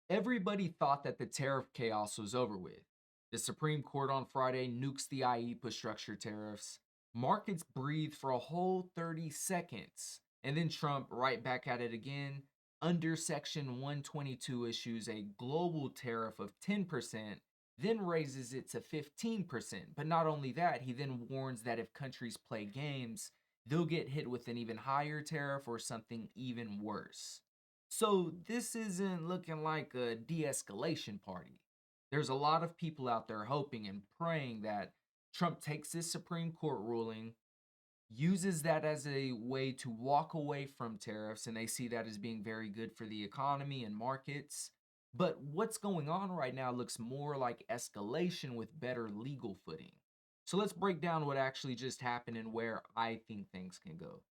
Everybody thought that the tariff chaos was over with. The Supreme Court on Friday nukes the IEPA structure tariffs. Markets breathe for a whole 30 seconds. And then Trump, right back at it again, under Section 122 issues a global tariff of 10%, then raises it to 15%. But not only that, he then warns that if countries play games, they'll get hit with an even higher tariff or something even worse. So this isn't looking like a de-escalation party. There's a lot of people out there hoping and praying that Trump takes this Supreme Court ruling, uses that as a way to walk away from tariffs, and they see that as being very good for the economy and markets. But what's going on right now looks more like escalation with better legal footing. So let's break down what actually just happened and where I think things can go.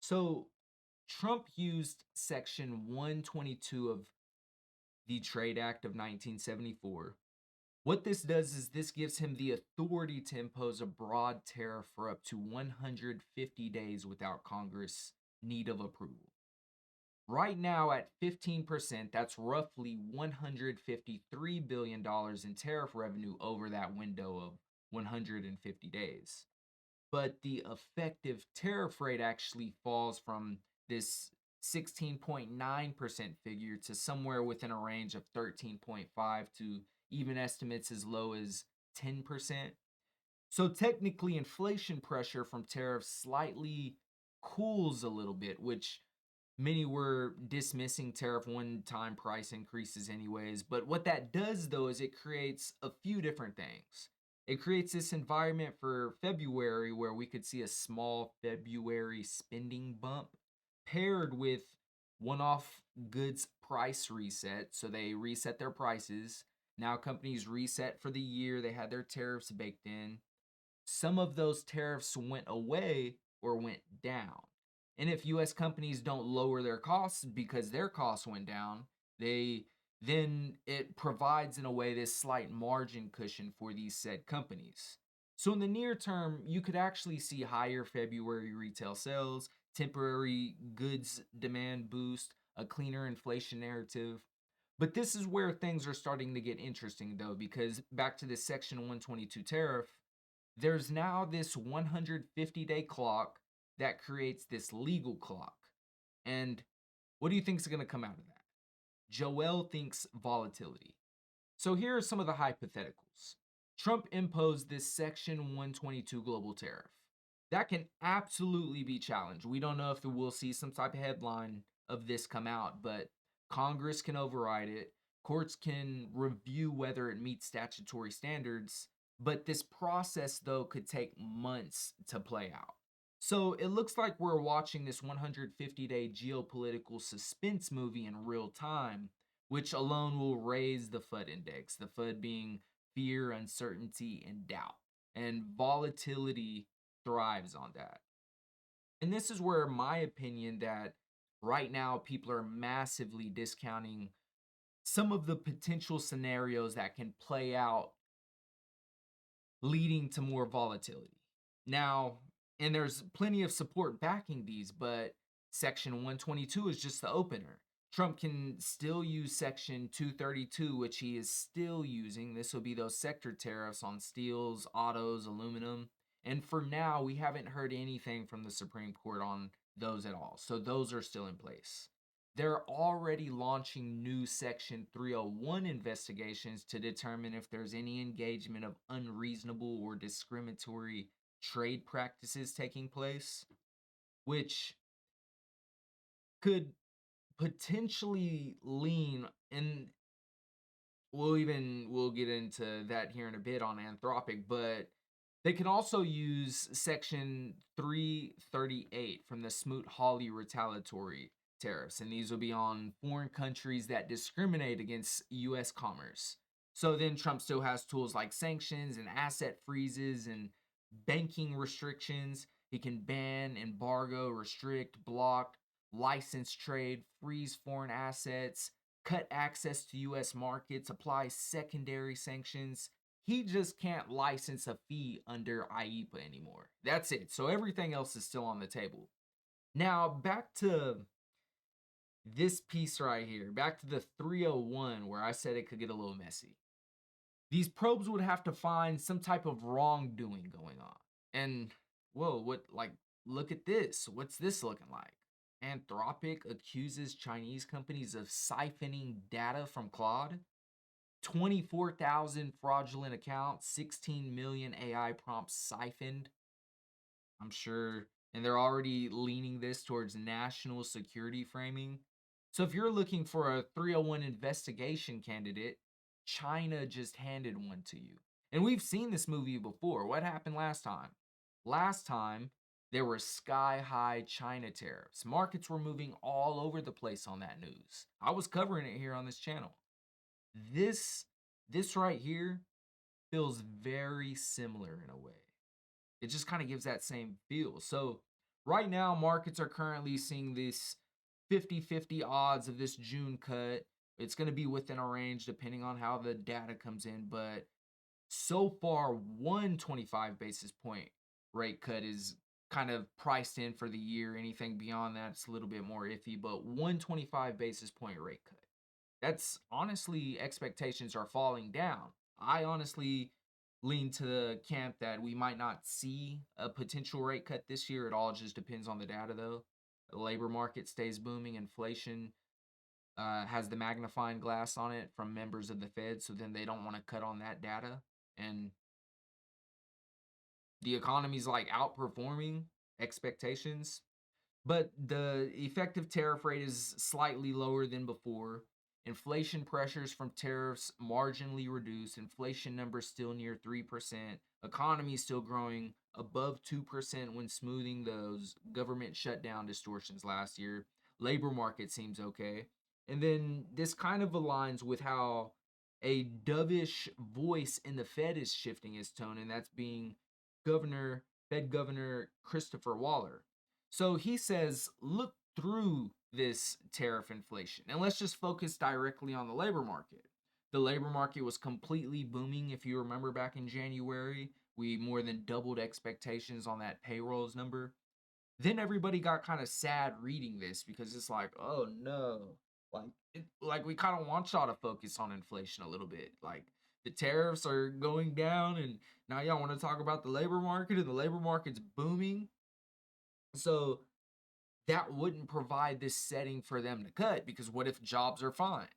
So Trump used Section 122 of the Trade Act of 1974. What this does is this gives him the authority to impose a broad tariff for up to 150 days without Congress need of approval. Right now, at 15%, that's roughly $153 billion in tariff revenue over that window of 150 days. But the effective tariff rate actually falls from this 16.9% figure to somewhere within a range of 13.5 to even estimates as low as 10%. So technically, inflation pressure from tariffs slightly cools a little bit, which many were dismissing tariff one-time price increases anyways. But what that does though is it creates a few different things. It creates this environment for February where we could see a small February spending bump paired with one-off goods price reset. So they reset their prices. Now companies reset for the year. They had their tariffs baked in. Some of those tariffs went away or went down. And if US companies don't lower their costs because their costs went down, they then it provides in a way this slight margin cushion for these said companies. So in the near term, you could actually see higher February retail sales, temporary goods demand boost, a cleaner inflation narrative. But this is where things are starting to get interesting though, because back to this Section 122 tariff, there's now this 150-day clock that creates this legal clock. And what do you think is going to come out of that? Joel thinks volatility. So here are some of the hypotheticals. Trump imposed this Section 122 global tariff. That can absolutely be challenged. We don't know if we'll see some type of headline of this come out, but Congress can override it. Courts can review whether it meets statutory standards, but this process, though, could take months to play out. So it looks like we're watching this 150-day geopolitical suspense movie in real time, which alone will raise the FUD index, the FUD being fear, uncertainty, and doubt. And volatility thrives on that. And this is where my opinion that right now people are massively discounting some of the potential scenarios that can play out leading to more volatility. Now, and there's plenty of support backing these, but Section 122 is just the opener. Trump can still use Section 232, which he is still using. This will be those sector tariffs on steels, autos, aluminum. And for now, we haven't heard anything from the Supreme Court on those at all. So those are still in place. They're already launching new Section 301 investigations to determine if there's any engagement of unreasonable or discriminatory trade practices taking place, which could potentially lean, and we'll get into that here in a bit on Anthropic, but they can also use Section 338 from the Smoot-Hawley retaliatory tariffs, and these will be on foreign countries that discriminate against US commerce. So then Trump still has tools like sanctions and asset freezes and banking restrictions. He can ban, embargo, restrict, block, license trade, freeze foreign assets, cut access to US markets, apply secondary sanctions. He just can't license a fee under IEPA anymore. That's it. So everything else is still on the table. Now, back to This piece right here, back to the 301, where I said it could get a little messy. These probes would have to find some type of wrongdoing going on. And whoa, what, like, look at this. What's this looking like? Anthropic accuses Chinese companies of siphoning data from Claude. 24,000 fraudulent accounts, 16 million AI prompts siphoned. I'm sure, and they're already leaning this towards national security framing. So if you're looking for a 301 investigation candidate, China just handed one to you. And we've seen this movie before. What happened last time? Last time, there were sky high China tariffs. Markets were moving all over the place on that news. I was covering it here on this channel. This this right here feels very similar in a way. It just kind of gives that same feel. So right now, markets are currently seeing this 50-50 odds of this June cut. It's going to be within a range depending on how the data comes in. But so far, 125 basis point rate cut is kind of priced in for the year. Anything beyond that, it's a little bit more iffy. But 125 basis point rate cut. That's honestly, expectations are falling down. I honestly lean to the camp that we might not see a potential rate cut this year. It all just depends on the data, though. The labor market stays booming. Inflation has the magnifying glass on it from members of the Fed, so then they don't want to cut on that data. And the economy's like outperforming expectations, but the effective tariff rate is slightly lower than before. Inflation pressures from tariffs marginally reduced. Inflation numbers still near 3%. Economy still growing above 2% when smoothing those government shutdown distortions last year. Labor market seems okay. And then this kind of aligns with how a dovish voice in the Fed is shifting its tone, and that's being Fed Governor Christopher Waller. So he says, look through this tariff inflation and let's just focus directly on the labor market. The labor market was completely booming. If you remember back in January, we more than doubled expectations on that payrolls number. Then everybody got kind of sad reading this because it's like, oh no, like we kind of want y'all to focus on inflation a little bit. Like the tariffs are going down, and now y'all want to talk about the labor market, and the labor market's booming. So that wouldn't provide this setting for them to cut, because what if jobs are fine?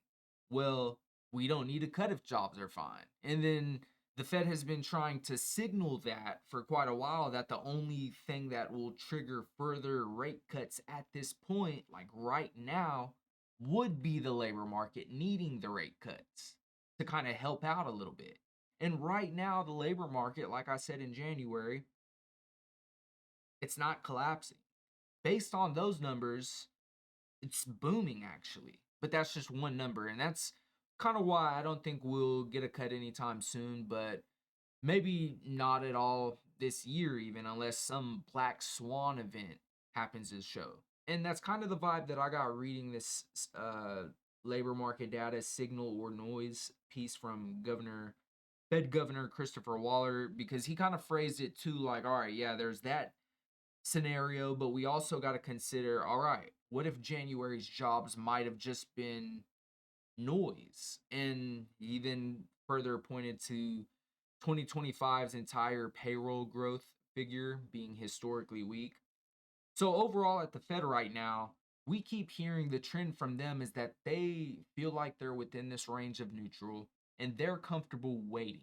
Well, we don't need to cut if jobs are fine. And then the Fed has been trying to signal that for quite a while, that the only thing that will trigger further rate cuts at this point, like right now, would be the labor market needing the rate cuts to kind of help out a little bit. And right now, the labor market, like I said in January, it's not collapsing. Based on those numbers, it's booming actually. But that's just one number. And that's kind of why I don't think we'll get a cut anytime soon, but maybe not at all this year, even unless some black swan event happens to show. And that's kind of the vibe that I got reading this labor market data signal or noise piece from Fed Governor Christopher Waller, because he kind of phrased it too like, all right, yeah, there's that scenario, but we also got to consider, all right, what if January's jobs might have just been noise? And he then further pointed to 2025's entire payroll growth figure being historically weak. So overall at the Fed right now, we keep hearing the trend from them is that they feel like they're within this range of neutral and they're comfortable waiting.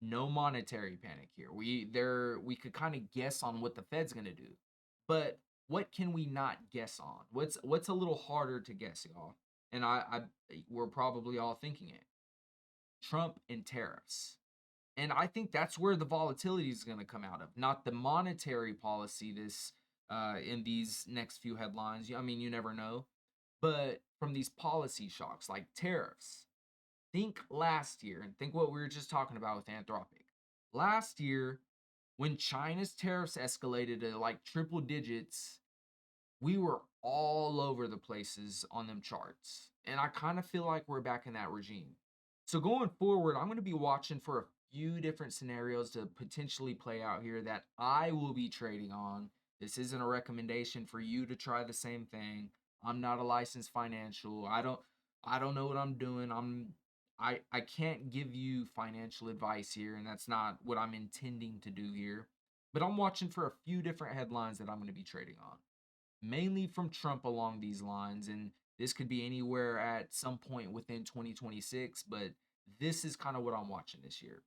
No monetary panic here. We could kind of guess on what the Fed's going to do. But what can we not guess on? What's a little harder to guess, y'all? And I we're probably all thinking it. Trump and tariffs. And I think that's where the volatility is going to come out of, not the monetary policy this in these next few headlines. I mean, you never know. But from these policy shocks like tariffs, think last year and think what we were just talking about with Anthropic. Last year, when China's tariffs escalated to like triple digits, we were all over the places on them charts. And I kind of feel like we're back in that regime. So going forward, I'm going to be watching for a few different scenarios to potentially play out here that I will be trading on. This isn't a recommendation for you to try the same thing. I'm not a licensed financial. I don't know what I'm doing. I can't give you financial advice here, and that's not what I'm intending to do here. But I'm watching for a few different headlines that I'm going to be trading on, mainly from Trump along these lines. And this could be anywhere at some point within 2026, but this is kind of what I'm watching this year.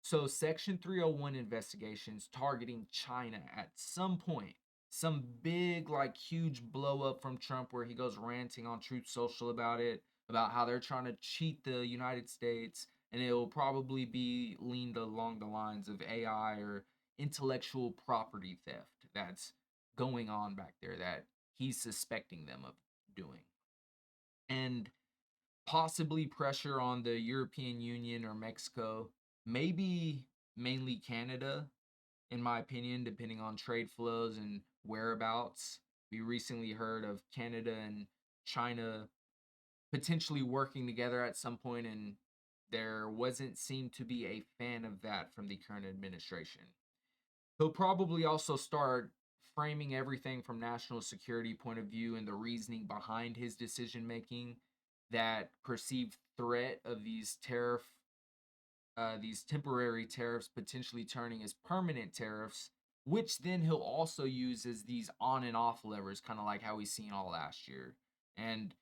So, Section 301 investigations targeting China at some point. Some big, like, huge blow up from Trump where he goes ranting on Truth Social about it, about how they're trying to cheat the United States. And it will probably be leaned along the lines of AI or intellectual property theft that's going on back there that he's suspecting them of doing. And possibly pressure on the European Union or Mexico, maybe mainly Canada, in my opinion, depending on trade flows and whereabouts. We recently heard of Canada and China potentially working together at some point, and there wasn't seemed to be a fan of that from the current administration. He'll probably also start framing everything from national security point of view and the reasoning behind his decision making, that perceived threat of these temporary tariffs potentially turning as permanent tariffs, which then he'll also use as these on and off levers, kind of like how we seen all last year, and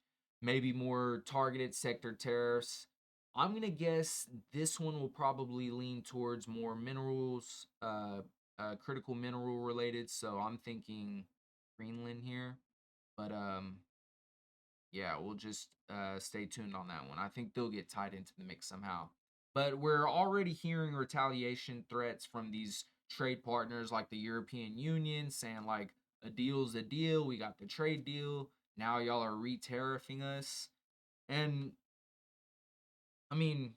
maybe more targeted sector tariffs. I'm gonna guess this one will probably lean towards more minerals, critical mineral related. So I'm thinking Greenland here, but yeah, we'll just stay tuned on that one. I think they'll get tied into the mix somehow. But we're already hearing retaliation threats from these trade partners like the European Union saying, like, a deal's a deal. We got the trade deal. Now y'all are re-tariffing us. And I mean,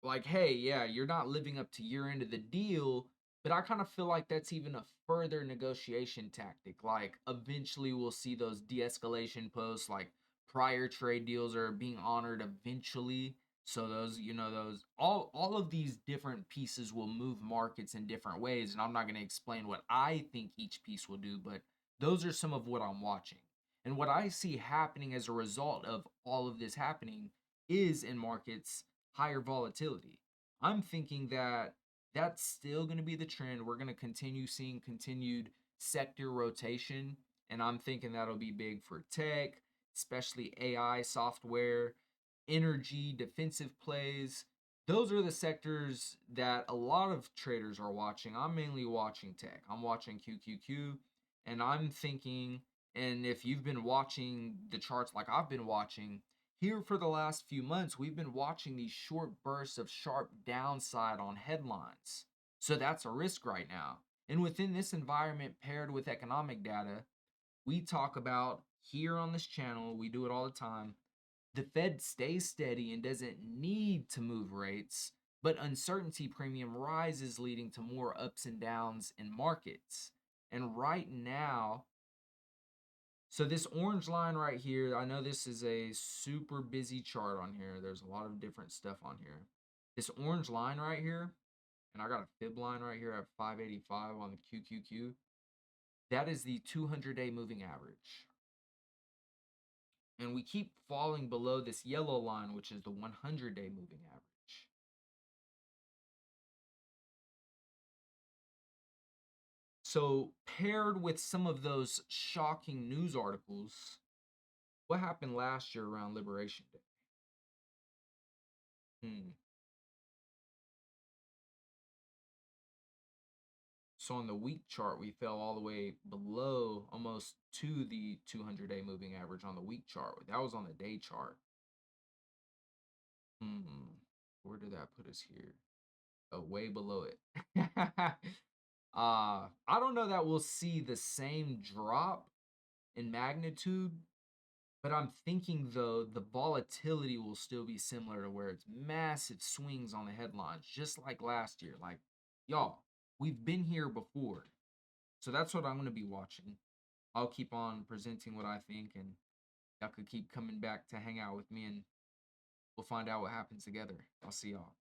like, hey, yeah, you're not living up to your end of the deal, but I kind of feel like that's even a further negotiation tactic. Like, eventually we'll see those de-escalation posts, like prior trade deals are being honored eventually. So those, those all of these different pieces will move markets in different ways. And I'm not going to explain what I think each piece will do, but those are some of what I'm watching. And what I see happening as a result of all of this happening is in markets higher volatility. I'm thinking that that's still going to be the trend. We're going to continue seeing continued sector rotation, and I'm thinking that'll be big for tech, especially AI, software, energy, defensive plays. Those are the sectors that a lot of traders are watching. I'm mainly watching tech. I'm watching QQQ, and I'm thinking, and if you've been watching the charts like I've been watching, here for the last few months, we've been watching these short bursts of sharp downside on headlines. So that's a risk right now. And within this environment, paired with economic data, we talk about here on this channel, we do it all the time. The Fed stays steady and doesn't need to move rates, but uncertainty premium rises, leading to more ups and downs in markets. And right now, so this orange line right here, I know this is a super busy chart on here. There's a lot of different stuff on here. This orange line right here, and I got a fib line right here at 585 on the QQQ. That is the 200-day moving average. And we keep falling below this yellow line, which is the 100-day moving average. So paired with some of those shocking news articles, what happened last year around Liberation Day? Hmm. So on the week chart, we fell all the way below almost to the 200-day moving average on the week chart. That was on the day chart. Hmm. Where did that put us here? Oh, way below it. I don't know that we'll see the same drop in magnitude, but I'm thinking though the volatility will still be similar to where it's massive swings on the headlines, just like last year. Like, y'all, we've been here before. So that's what I'm going to be watching. I'll keep on presenting what I think, and y'all could keep coming back to hang out with me, and we'll find out what happens together. I'll see y'all.